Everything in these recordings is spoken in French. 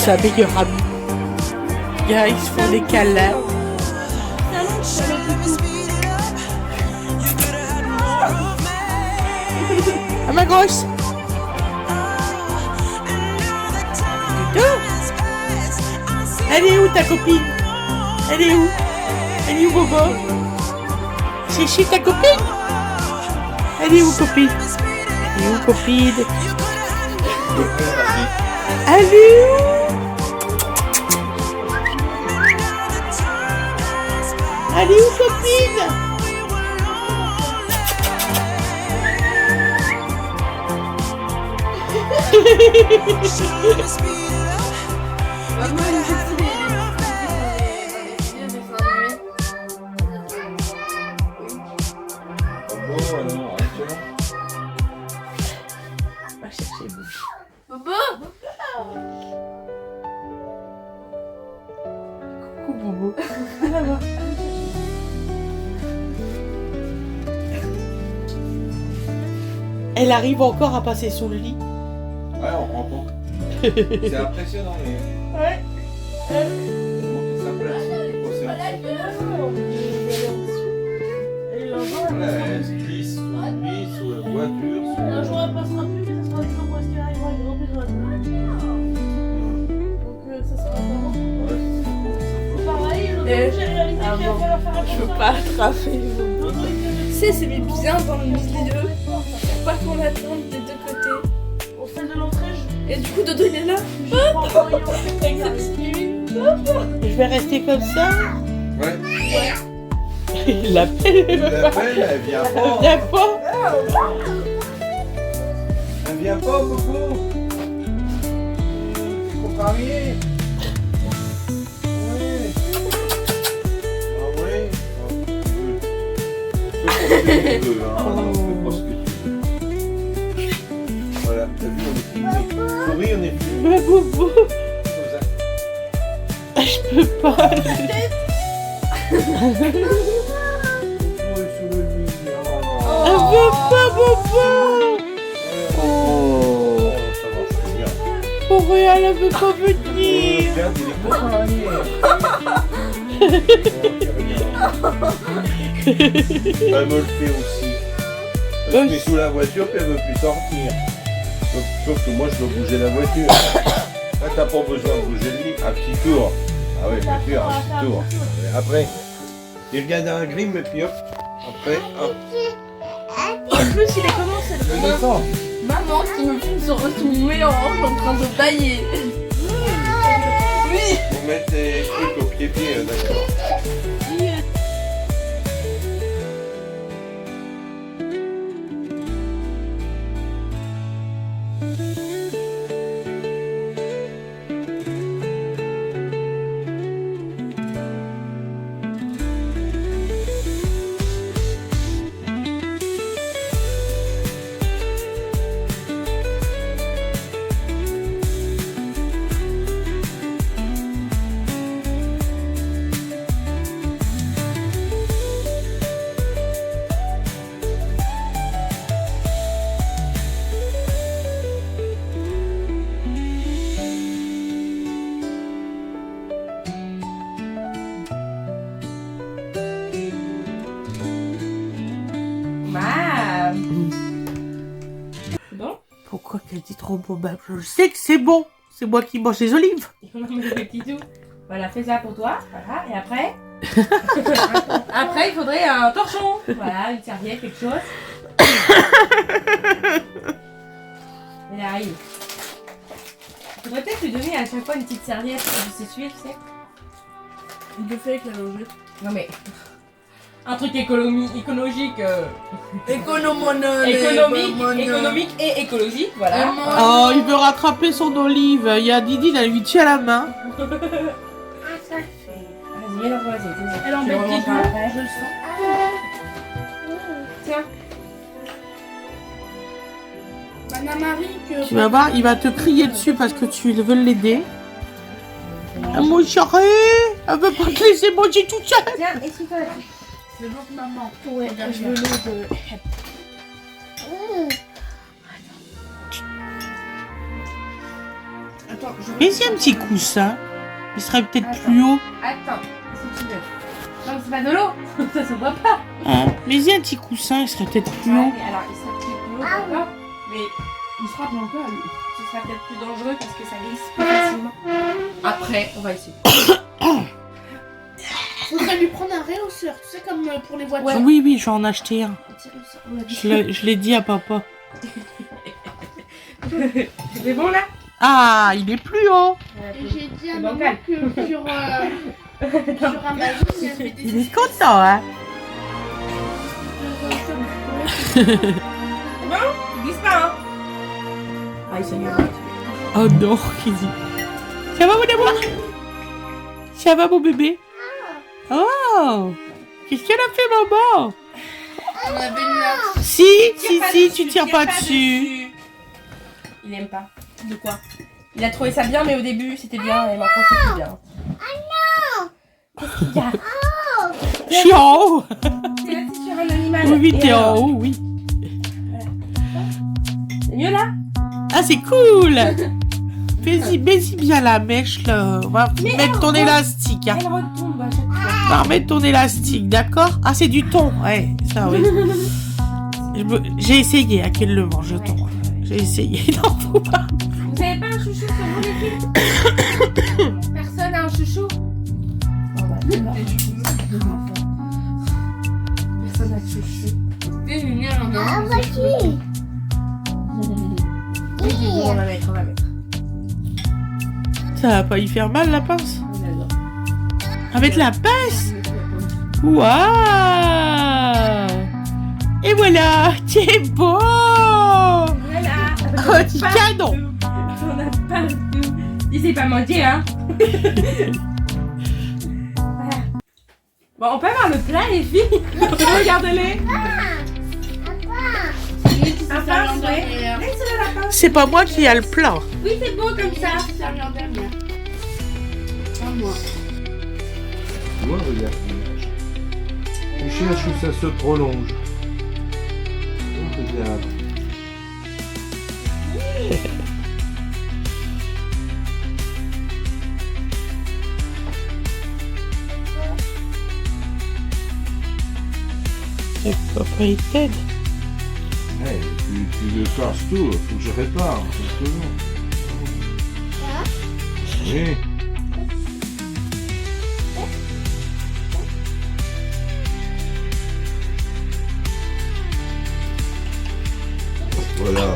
sa meilleure amie. Là, ils se font des câlins. Ah ma grosse. Elle est où ta copine? Elle est où? Elle est où Bobo? C'est chez ta copine? Elle est où copine? Elle est où copine? Elle est où? Elle est où copine? Va chercher Bobo. Coucou Bobo. Là-bas. Elle arrive encore à passer sous le lit. Ouais, on comprend. C'est impressionnant. Ouais. Voilà, elle se glisse sous le lit, sous la voiture. Un jour elle passera plus, mais ça sera toujours parce qu'elle arrivera avec grand besoin. Donc ça sera vraiment. Pareil, l'autre jour, j'ai réalisé qu'il va falloir faire Je veux pas attraper. Tu sais, c'est bien dans le milieu. Faut pas qu'on attende des deux côtés. Au fil de l'entrée, Et du coup, Dodo il est là. je prends le rayon. Avec sa petite mimine. Je vais rester comme ça. Ouais. Il l'appelle. Elle l'appelle, elle vient Elle pas. vient pas. Elle vient pas, Bobo. Contrarié. Oui. Ah oui. Fais pas ce que tu veux, hein. Fais pas ce que tu veux. Voilà, t'as vu, on est filmé. Souris, on est filmé. Mais Bobo. Comme ça. Je peux pas. Elle veut pas Bobo. Oh. Ça va, c'est bien. Pourquoi elle veut pas venir? Regarde, il est contrarié. Elle me le fait aussi. Elle se met sous la voiture puis elle veut plus sortir. Sauf que moi je dois bouger la voiture. Là t'as pas besoin de bouger le lit. Un petit tour. Ah oui, bien sûr, un petit tour. Et après, il regarde un grim et puis hop. Après, hop. En plus, il est comment cette Je descends. maman qui me filme sur son mélange en train de bailler. Oui. Vous mettez des trucs au pied-pied, d'accord. Pourquoi qu'elle dit trop bon? Ben, je sais que c'est bon. C'est moi qui mange les olives. Non, mais le petit tout. Voilà, fais ça pour toi. Voilà, et après. Après, il faudrait un torchon. Voilà, une serviette, quelque chose. Elle arrive. Il faudrait peut-être lui donner à chaque fois une petite serviette pour s'essuyer, tu sais. Il le fait avec la lingette. Non mais. Un truc économique. Économique Économique et écologique, voilà. Oh, il veut rattraper son olive. Il y a Didi, elle lui tient la main. Vas-y, alors vas-y. Elle embête Tu les remanges deux, après. je le sens. Tiens. Madame Marie, que... Tu vas voir, il va te crier dessus parce que tu veux l'aider. Ah, mon chéri, elle veut pas te laisser manger toute seule. Tiens, essuie-toi la tête. C'est le ventre maman. Ouais, je veux l'eau de... Attends, je Mets-y un petit coussin. Il serait peut-être plus haut. Attends, qu'est-ce que tu veux? Non, c'est pas de l'eau, ça se voit pas. Hein, mets-y un petit coussin, il serait peut-être plus haut. Ouais, mais alors, il sera peut-être plus haut, d'accord? Mais il se frappe encore, lui. Ce sera peut-être plus dangereux parce que ça glisse plus facilement. Après, on va essayer. Faudrait lui prendre un réhausseur, tu sais, comme pour les voitures. Oui, oui, je vais en acheter un. Un petit réhausseur, on l'a dit. Je l'ai dit à papa. C'est bon, là? Ah, il est plus haut. Et j'ai dit à C'est maman bancal. que sur Amazon, il y avait des Il est content, hein. C'est bon? Il glisse pas, hein? Ah, il s'est Oh non, qu'il dit. Ça va, mon amour? Ça va, mon bébé? Oh, qu'est-ce qu'elle a fait, maman? On avait mis là. Si, tu tires pas dessus. Il aime pas. De quoi? Il a trouvé ça bien, mais au début c'était bien, et maintenant c'est plus bien. Qu'est-ce qu'il y a? Je suis en haut. T'es assis sur un animal. Oui, Et t'es en alors? haut, oui. C'est mieux là? Ah, c'est cool. Mets-y bien la mèche, là. On va mettre ton élastique, hein. Elle retombe à chaque fois. On va remettre ton élastique, d'accord? Ah, c'est du thon. Ouais, ça, oui. J'ai essayé à qu'elle le mange, le thon. Ouais. J'ai essayé. Non, faut pas. Vous avez pas un chouchou sur vous les filles? Personne a un chouchou? Bon, bah, alors. Personne a de chouchou. C'est mignon, on a un Oui, c'est bon, on va mettre. Ça va pas y faire mal, la pince? On adore. Avec la pince? Waouh! Et voilà! C'est beau! Voilà. Oh, petit canon! On a pas tout. Il s'est pas menti, hein? Voilà. Bon, on peut avoir le plat, les filles? Regardez-les. Un pince, ouais. Laisse-le la pince. C'est pas moi qui a le plat. Oui, c'est beau comme ça. Ça vient dernière. Pas moi. Tu vois, regarde. Tu cherches où ça se prolonge. Oh, regarde. Et papa, il t'aide. Hey, tu le casses tout, faut que je répare. Justement. Oui. Voilà.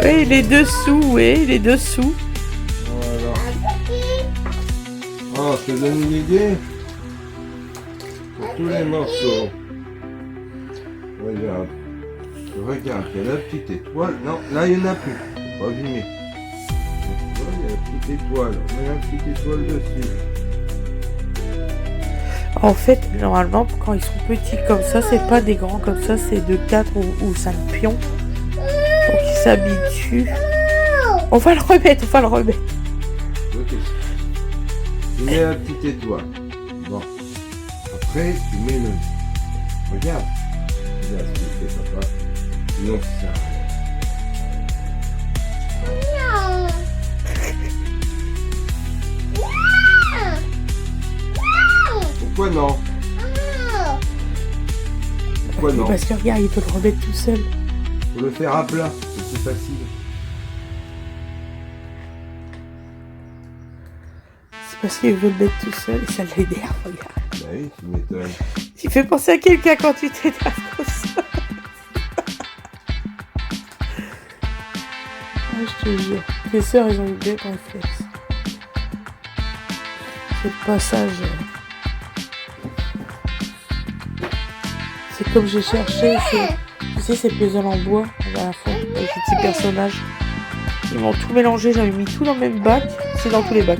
Oui, il est dessous, oui, il est dessous. Voilà. Oh, je te donne une idée. Pour tous les morceaux. Regarde. Regarde, il y a la petite étoile. Non, là, il n'y en a plus. Faut pas abîmer. Tu vois, il y a la petite étoile. On met la petite étoile dessus. En fait, normalement, quand ils sont petits comme ça, c'est pas des grands comme ça, c'est de 4 ou 5 pions. Pour qu'ils s'habituent. On va le remettre, Ok. Tu mets la petite étoile. Bon. Après, tu mets le... Regarde. Regarde ce qu'il fait, papa. Sinon, ça sert à rien. Pourquoi non? Pourquoi non? Parce que regarde, il peut le remettre tout seul. Faut le faire à plat, c'est plus facile. C'est parce qu'il veut le mettre tout seul et ça l'énerve, regarde. Bah oui, tu m'étonnes. Tu fais penser à quelqu'un quand tu t'énerves comme ça. Ah, je te jure. Tes sœurs, elles ont eu bien réflexe. C'est le passage. C'est comme j'ai cherché. Tu sais, ces puzzles en bois, à la fois, avec les petits personnages. Ils m'ont tout mélangé, j'avais mis tout dans le même bac. C'est dans tous les bacs.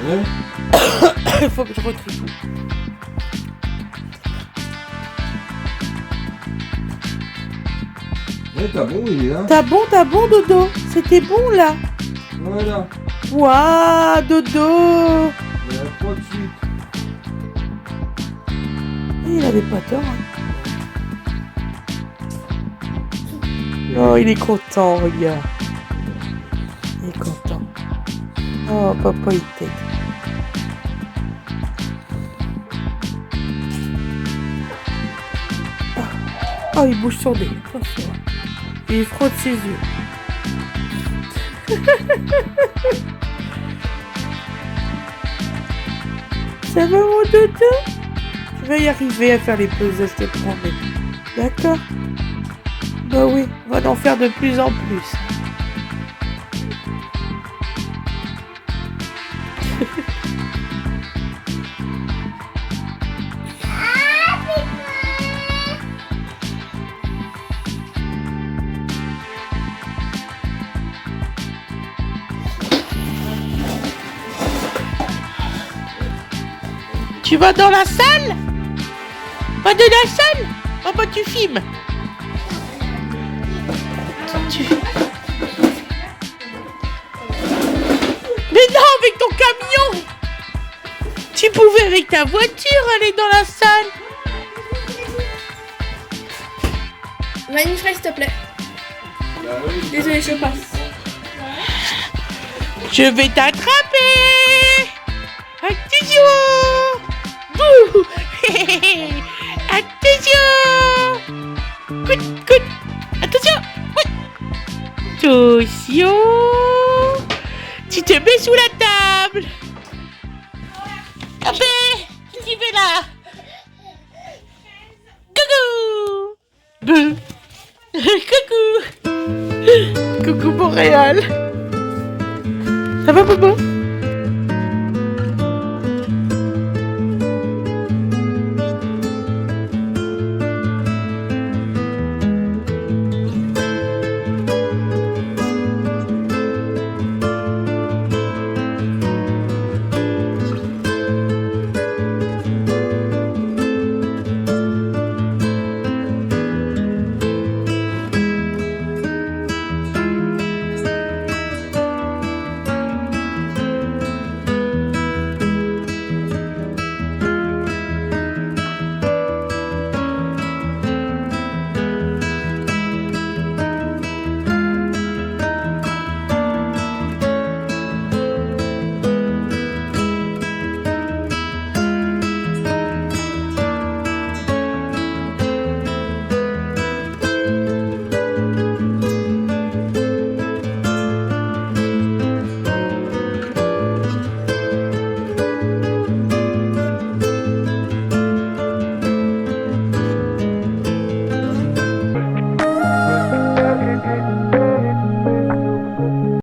Ouais. Il faut que je retrie tout. T'as bon, il est là. T'as bon, Dodo. C'était bon, là. Voilà. Waouh, Dodo. Il y en a 3 de suite. Il avait pas tort. Hein. Oh, il est content, regarde. Il est content. Oh, papa, il t'aide. Oh, il bouge son nez. Attention. Et il frotte ses yeux. Ça va, mon dodo? Tu vas y arriver à faire les puzzles, je te promets. D'accord? Bah oui, on va en faire de plus en plus. Tu vas dans la salle? Pas de la salle? Oh bah tu filmes. Mais non, avec ton camion! Tu pouvais avec ta voiture aller dans la salle. Manifeste, s'il te plaît. Désolée, je passe. Je vais t'attraper. Attention! Bouh! Attention! Coute, coute! Attention! Oui. Attention! Tu te mets sous la table! Hop! Tu fais là! Coucou! Bouh! Coucou! Coucou Montréal! Ça va, Bobo?